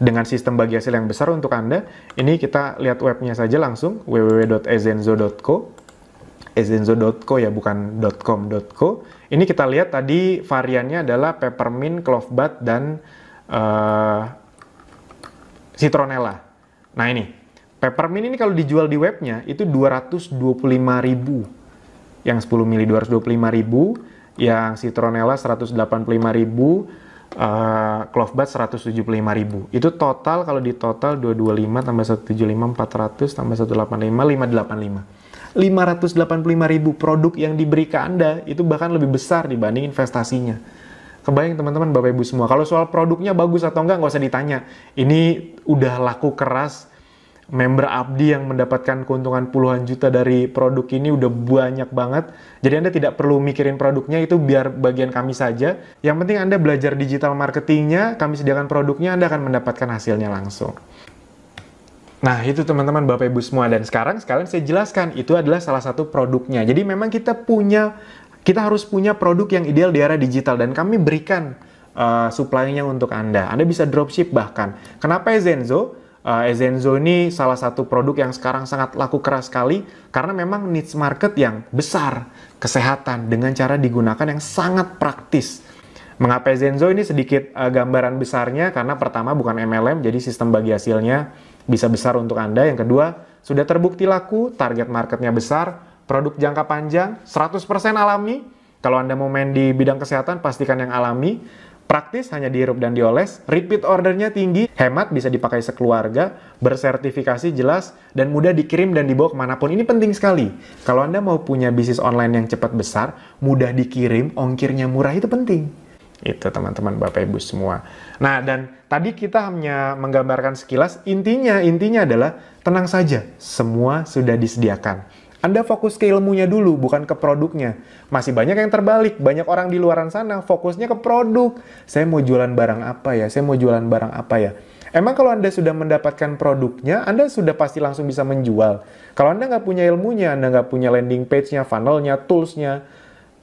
dengan sistem bagi hasil yang besar untuk Anda. Ini kita lihat webnya saja langsung, www.ezenzo.co. Ezenzo.co ya, bukan .com.co. Ini kita lihat tadi variannya adalah peppermint, clove bud, dan citronella. Nah ini, peppermint ini kalau dijual di webnya itu 225.000. Yang 10 mili 225.000, yang citronella 185.000, clove bud 175.000. Itu total, kalau di total 225 tambah 175 400 tambah 185 585. 585.000 produk yang diberi ke Anda itu bahkan lebih besar dibanding investasinya. Kebayang teman-teman, Bapak Ibu semua. Kalau soal produknya bagus atau enggak, nggak usah ditanya. Ini udah laku keras. Member Abdi yang mendapatkan keuntungan puluhan juta dari produk ini udah banyak banget. Jadi Anda tidak perlu mikirin produknya, itu biar bagian kami saja. Yang penting Anda belajar digital marketingnya, kami sediakan produknya, Anda akan mendapatkan hasilnya langsung. Nah, itu teman-teman, Bapak Ibu semua. Dan sekalian saya jelaskan, itu adalah salah satu produknya. Jadi memang kita harus punya produk yang ideal di era digital, dan kami berikan supply-nya untuk Anda. Anda bisa dropship bahkan. Kenapa Ezenzo? Ezenzo ini salah satu produk yang sekarang sangat laku keras sekali, karena memang niche market yang besar, kesehatan, dengan cara digunakan yang sangat praktis. Mengapa Ezenzo? Ini sedikit gambaran besarnya, karena pertama bukan MLM, jadi sistem bagi hasilnya bisa besar untuk Anda. Yang kedua, sudah terbukti laku, target marketnya besar, produk jangka panjang, 100% alami. Kalau Anda mau main di bidang kesehatan, pastikan yang alami. Praktis, hanya dihirup dan dioles. Repeat ordernya tinggi, hemat, bisa dipakai sekeluarga, bersertifikasi jelas, dan mudah dikirim dan dibawa kemanapun. Ini penting sekali. Kalau Anda mau punya bisnis online yang cepat besar, mudah dikirim, ongkirnya murah, itu penting. Itu teman-teman, Bapak Ibu semua. Nah, dan tadi kita hanya menggambarkan sekilas, intinya adalah tenang saja, semua sudah disediakan. Anda fokus ke ilmunya dulu, bukan ke produknya. Masih banyak yang terbalik, banyak orang di luaran sana fokusnya ke produk. Saya mau jualan barang apa ya? Saya mau jualan barang apa ya? Emang kalau Anda sudah mendapatkan produknya, Anda sudah pasti langsung bisa menjual. Kalau Anda nggak punya ilmunya, Anda nggak punya landing page-nya, funnel-nya, tools-nya,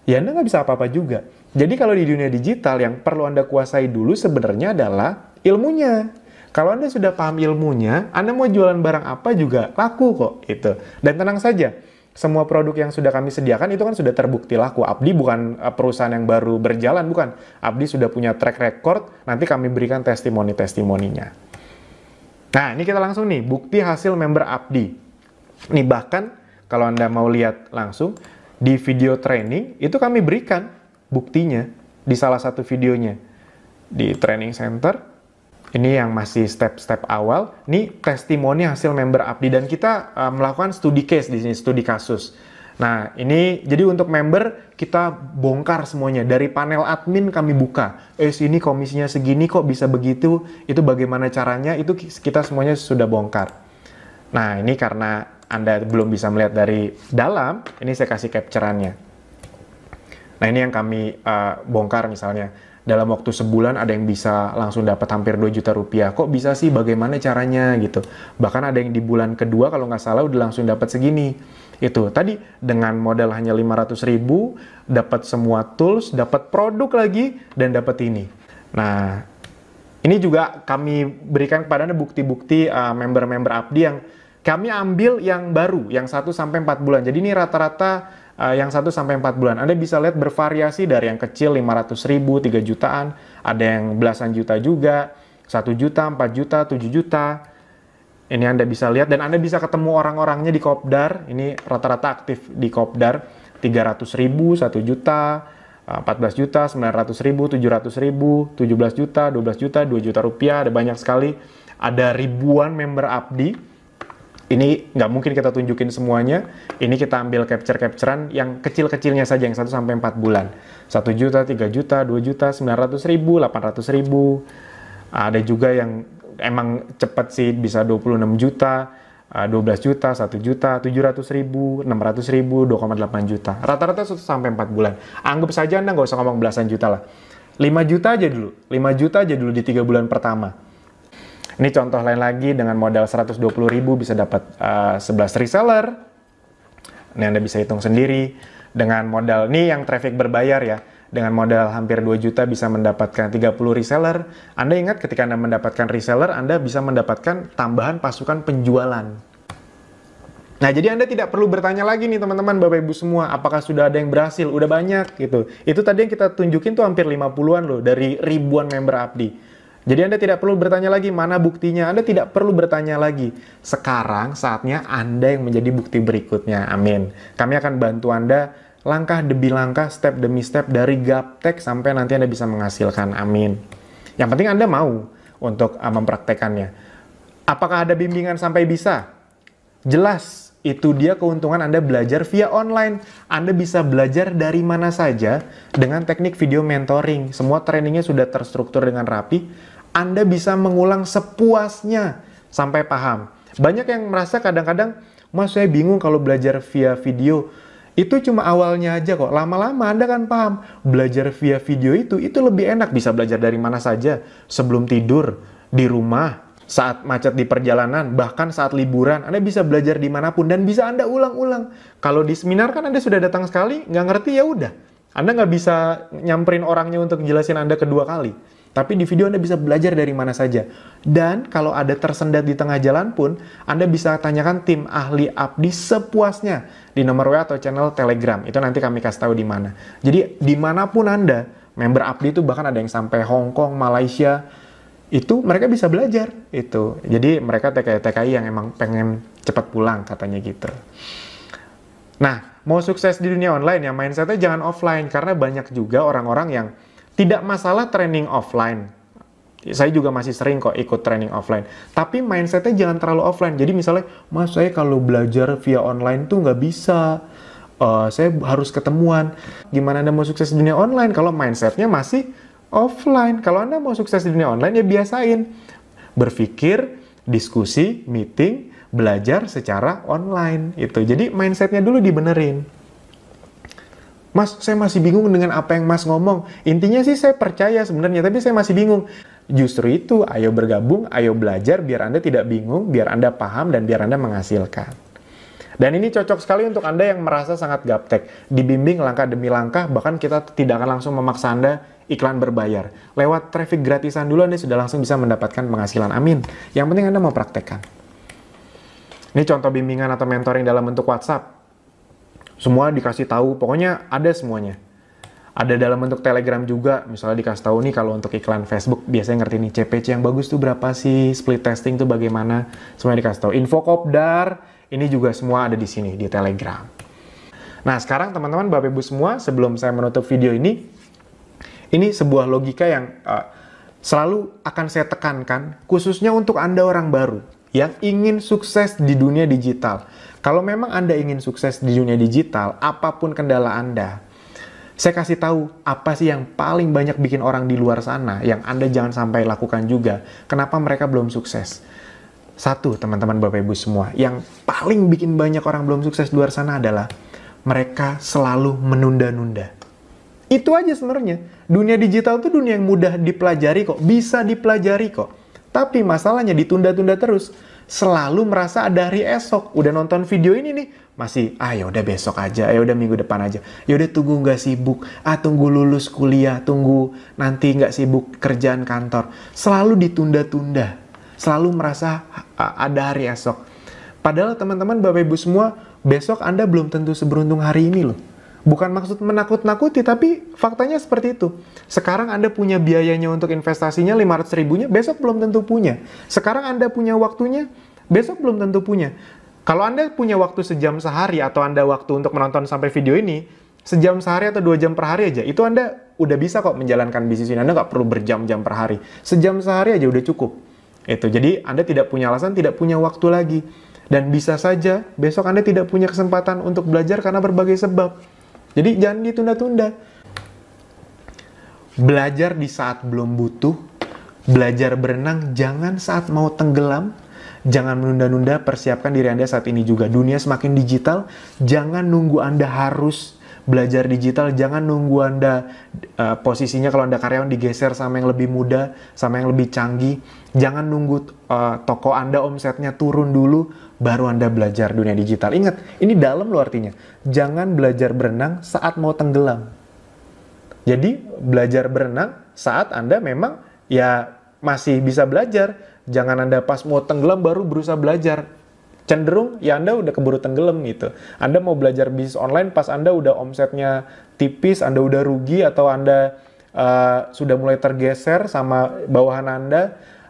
ya Anda nggak bisa apa-apa juga. Jadi kalau di dunia digital, yang perlu Anda kuasai dulu sebenarnya adalah ilmunya. Kalau Anda sudah paham ilmunya, Anda mau jualan barang apa juga laku kok. Itu. Dan tenang saja, semua produk yang sudah kami sediakan itu kan sudah terbukti laku. Abdi bukan perusahaan yang baru berjalan, bukan. Abdi sudah punya track record, nanti kami berikan testimoni-testimoninya. Nah, ini kita langsung nih, bukti hasil member Abdi. Nih bahkan, kalau Anda mau lihat langsung, di video training, itu kami berikan buktinya di salah satu videonya. Di training center, ini yang masih step-step awal, ini testimoni hasil member Abdi, dan kita melakukan studi case di sini, studi kasus. Nah, ini jadi untuk member kita bongkar semuanya, dari panel admin kami buka. Sini komisinya segini kok bisa begitu, itu bagaimana caranya, itu kita semuanya sudah bongkar. Nah, ini karena Anda belum bisa melihat dari dalam, ini saya kasih capture-annya. Nah, ini yang kami bongkar misalnya. Dalam waktu sebulan ada yang bisa langsung dapat hampir 2 juta rupiah. Kok bisa sih? Bagaimana caranya? Gitu. Bahkan ada yang di bulan kedua kalau nggak salah udah langsung dapat segini. Itu tadi dengan modal hanya 500.000, dapat semua tools, dapat produk lagi, dan dapat ini. Nah, ini juga kami berikan kepada Anda bukti-bukti member-member Abdi yang Kami ambil yang baru, yang 1-4 bulan. Jadi ini rata-rata yang 1-4 bulan. Anda bisa lihat bervariasi dari yang kecil 500.000, 3 jutaan, ada yang belasan juta juga, 1 juta, 4 juta, 7 juta. Ini Anda bisa lihat dan Anda bisa ketemu orang-orangnya di Kopdar. Ini rata-rata aktif di Kopdar. 300.000, 1 juta, 14 juta, 900.000, 700.000, 17 juta, 12 juta, 2 juta rupiah. Ada banyak sekali. Ada ribuan member Abdi. Ini nggak mungkin kita tunjukin semuanya. Ini kita ambil capture-capturean yang kecil-kecilnya saja, yang 1-4 bulan. 1 juta, 3 juta, 2 juta, 900.000, 800.000. Ada juga yang emang cepat sih, bisa 26 juta, 12 juta, 1 juta, 700.000, 600.000, 2,8 juta. Rata-rata 1-4 bulan. Anggap saja Anda nggak usah ngomong belasan juta lah. 5 juta aja dulu. 5 juta aja dulu di 3 bulan pertama. Ini contoh lain lagi, dengan modal 120.000 bisa dapat 11 reseller. Ini Anda bisa hitung sendiri. Dengan modal, ini yang traffic berbayar ya. Dengan modal hampir 2 juta bisa mendapatkan 30 reseller. Anda ingat ketika Anda mendapatkan reseller, Anda bisa mendapatkan tambahan pasukan penjualan. Nah, jadi Anda tidak perlu bertanya lagi nih teman-teman, Bapak Ibu semua, apakah sudah ada yang berhasil? Udah banyak gitu. Itu tadi yang kita tunjukin tuh hampir 50-an loh, dari ribuan member Abdi. Jadi Anda tidak perlu bertanya lagi, mana buktinya? Anda tidak perlu bertanya lagi. Sekarang saatnya Anda yang menjadi bukti berikutnya. Amin. Kami akan bantu Anda langkah demi langkah, step demi step, dari gaptek sampai nanti Anda bisa menghasilkan. Amin. Yang penting Anda mau untuk mempraktekannya. Apakah ada bimbingan sampai bisa? Jelas. Itu dia keuntungan Anda belajar via online. Anda bisa belajar dari mana saja dengan teknik video mentoring. Semua trainingnya sudah terstruktur dengan rapi. Anda bisa mengulang sepuasnya sampai paham. Banyak yang merasa kadang-kadang, Mas, saya bingung kalau belajar via video. Itu cuma awalnya aja kok. Lama-lama Anda kan paham. Belajar via video itu lebih enak. Bisa belajar dari mana saja. Sebelum tidur, di rumah, saat macet di perjalanan, bahkan saat liburan. Anda bisa belajar dimanapun dan bisa Anda ulang-ulang. Kalau di seminar kan Anda sudah datang sekali, nggak ngerti ya udah. Anda nggak bisa nyamperin orangnya untuk jelasin Anda kedua kali. Tapi di video Anda bisa belajar dari mana saja. Dan kalau ada tersendat di tengah jalan pun, Anda bisa tanyakan tim ahli Abdi sepuasnya di nomor WA atau channel Telegram. Itu nanti kami kasih tahu di mana. Jadi dimanapun Anda, member Abdi itu bahkan ada yang sampai Hong Kong, Malaysia, itu mereka bisa belajar itu. Jadi mereka TKI yang emang pengen cepat pulang katanya gitu. Nah, mau sukses di dunia online ya mindsetnya jangan offline, karena banyak juga orang-orang yang tidak masalah training offline. Saya juga masih sering kok ikut training offline. Tapi mindsetnya jangan terlalu offline. Jadi misalnya, Mas, saya kalau belajar via online tuh nggak bisa. Saya harus ketemuan. Gimana Anda mau sukses di dunia online kalau mindsetnya masih offline? Kalau Anda mau sukses di dunia online, ya biasain. Berpikir, diskusi, meeting, belajar secara online. Itu. Jadi mindsetnya dulu dibenerin. Mas, saya masih bingung dengan apa yang Mas ngomong. Intinya sih saya percaya sebenarnya, tapi saya masih bingung. Justru itu, ayo bergabung, ayo belajar, biar Anda tidak bingung, biar Anda paham, dan biar Anda menghasilkan. Dan ini cocok sekali untuk Anda yang merasa sangat gaptek. Dibimbing langkah demi langkah, bahkan kita tidak akan langsung memaksa Anda iklan berbayar. Lewat traffic gratisan dulu, Anda sudah langsung bisa mendapatkan penghasilan. Amin. Yang penting Anda mau praktekkan. Ini contoh bimbingan atau mentoring dalam bentuk WhatsApp. Semua dikasih tahu, pokoknya ada semuanya. Ada dalam bentuk Telegram juga, misalnya dikasih tahu nih kalau untuk iklan Facebook, biasanya ngerti nih CPC yang bagus tuh berapa sih, split testing tuh bagaimana, semuanya dikasih tahu. Info Kopdar, ini juga semua ada di sini, di Telegram. Nah sekarang teman-teman, Bapak Ibu semua, sebelum saya menutup video ini sebuah logika yang selalu akan saya tekankan, khususnya untuk Anda orang baru yang ingin sukses di dunia digital. Kalau memang Anda ingin sukses di dunia digital, apapun kendala Anda, saya kasih tahu apa sih yang paling banyak bikin orang di luar sana, yang Anda jangan sampai lakukan juga. Kenapa mereka belum sukses? Satu, teman-teman Bapak Ibu semua, yang paling bikin banyak orang belum sukses di luar sana adalah mereka selalu menunda-nunda. Itu aja sebenarnya. Dunia digital itu dunia yang mudah dipelajari kok, bisa dipelajari kok. Tapi masalahnya ditunda-tunda terus. Selalu merasa ada hari esok. Udah nonton video ini nih, masih, ya udah besok aja, ya udah minggu depan aja. Ya udah tunggu nggak sibuk, tunggu lulus kuliah, tunggu nanti nggak sibuk kerjaan kantor. Selalu ditunda-tunda. Selalu merasa ada hari esok. Padahal teman-teman, Bapak Ibu semua, besok Anda belum tentu seberuntung hari ini loh. Bukan maksud menakut-nakuti, tapi faktanya seperti itu. Sekarang Anda punya biayanya untuk investasinya 500 ribunya, besok belum tentu punya. Sekarang Anda punya waktunya, besok belum tentu punya. Kalau Anda punya waktu sejam sehari, atau Anda waktu untuk menonton sampai video ini, sejam sehari atau 2 jam per hari aja, itu Anda udah bisa kok menjalankan bisnis ini. Anda nggak perlu berjam-jam per hari. Sejam sehari aja udah cukup. Jadi Anda tidak punya alasan, tidak punya waktu lagi. Dan bisa saja besok Anda tidak punya kesempatan untuk belajar karena berbagai sebab. Jadi jangan ditunda-tunda. Belajar di saat belum butuh, belajar berenang jangan saat mau tenggelam, jangan menunda-nunda, persiapkan diri Anda saat ini juga. Dunia semakin digital, jangan nunggu Anda harus belajar digital, jangan nunggu Anda posisinya kalau Anda karyawan digeser sama yang lebih muda, sama yang lebih canggih. Jangan nunggu toko Anda omsetnya turun dulu, baru Anda belajar dunia digital. Ingat, ini dalam loh artinya. Jangan belajar berenang saat mau tenggelam. Jadi, belajar berenang saat Anda memang ya masih bisa belajar. Jangan Anda pas mau tenggelam baru berusaha belajar. Cenderung ya Anda udah keburu tenggelam gitu. Anda mau belajar bisnis online pas Anda udah omsetnya tipis, Anda udah rugi, atau Anda sudah mulai tergeser sama bawahan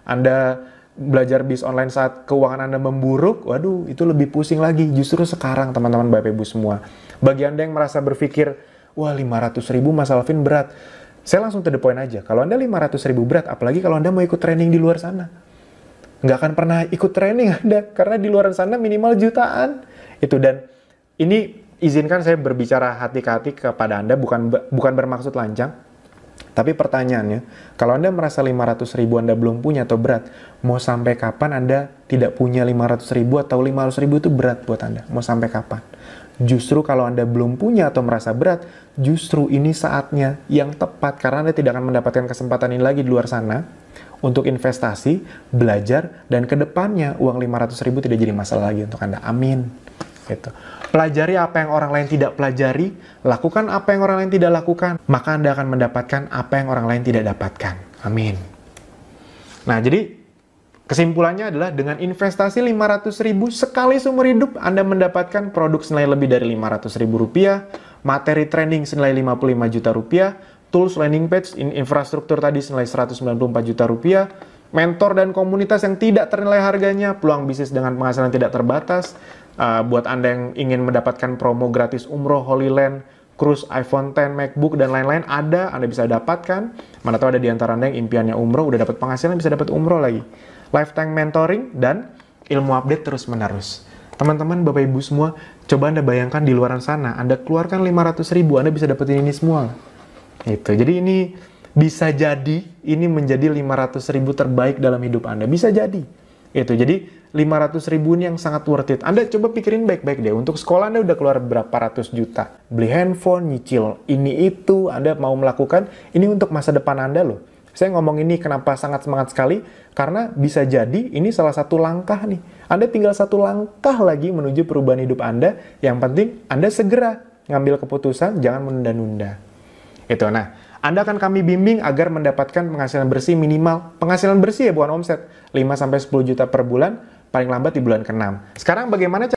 Anda belajar bisnis online saat keuangan Anda memburuk, waduh itu lebih pusing lagi. Justru sekarang teman-teman Bapak Ibu semua, bagi Anda yang merasa berpikir, wah 500 ribu Mas Alvin berat, saya langsung to the point aja. Kalau Anda 500 ribu berat, apalagi kalau Anda mau ikut training di luar sana. Nggak akan pernah ikut training Anda, karena di luar sana minimal jutaan. Dan ini izinkan saya berbicara hati ke hati kepada Anda, bukan bermaksud lancang. Tapi pertanyaannya, kalau Anda merasa 500 ribu Anda belum punya atau berat, mau sampai kapan Anda tidak punya 500 ribu atau 500 ribu itu berat buat Anda? Mau sampai kapan? Justru kalau Anda belum punya atau merasa berat, justru ini saatnya yang tepat, karena Anda tidak akan mendapatkan kesempatan ini lagi di luar sana untuk investasi, belajar, dan kedepannya uang 500 ribu tidak jadi masalah lagi untuk Anda. Amin. Pelajari apa yang orang lain tidak pelajari, lakukan apa yang orang lain tidak lakukan, maka Anda akan mendapatkan apa yang orang lain tidak dapatkan. Amin. Nah, jadi kesimpulannya adalah dengan investasi 500 ribu sekali seumur hidup, Anda mendapatkan produk senilai lebih dari 500 ribu rupiah, materi training senilai 55 juta rupiah, tools landing page, infrastruktur tadi senilai 194 juta rupiah, mentor dan komunitas yang tidak ternilai harganya, peluang bisnis dengan penghasilan tidak terbatas. Buat Anda yang ingin mendapatkan promo gratis umroh, Holy Land, cruise, iPhone X, MacBook, dan lain-lain, Anda bisa dapatkan. Mana tahu ada di antara Anda yang impiannya umroh, udah dapat penghasilan, bisa dapat umroh lagi. Lifetime mentoring, dan ilmu update terus-menerus. Teman-teman, Bapak Ibu semua, coba Anda bayangkan di luar sana, Anda keluarkan 500 ribu, Anda bisa dapetin ini semua. Jadi ini bisa jadi, ini menjadi 500 ribu terbaik dalam hidup Anda. Bisa jadi. Jadi 500 ribu ini yang sangat worth it. Anda coba pikirin baik-baik deh. Untuk sekolah Anda udah keluar berapa ratus juta. Beli handphone, nyicil ini itu. Anda mau melakukan, ini untuk masa depan Anda loh. Saya ngomong ini kenapa sangat semangat sekali. Karena bisa jadi ini salah satu langkah nih. Anda tinggal satu langkah lagi menuju perubahan hidup Anda. Yang penting Anda segera ngambil keputusan, jangan menunda-nunda. Nah, Anda akan kami bimbing agar mendapatkan penghasilan bersih minimal. Penghasilan bersih ya, bukan omset. 5-10 juta per bulan, paling lambat di bulan ke-6. Sekarang bagaimana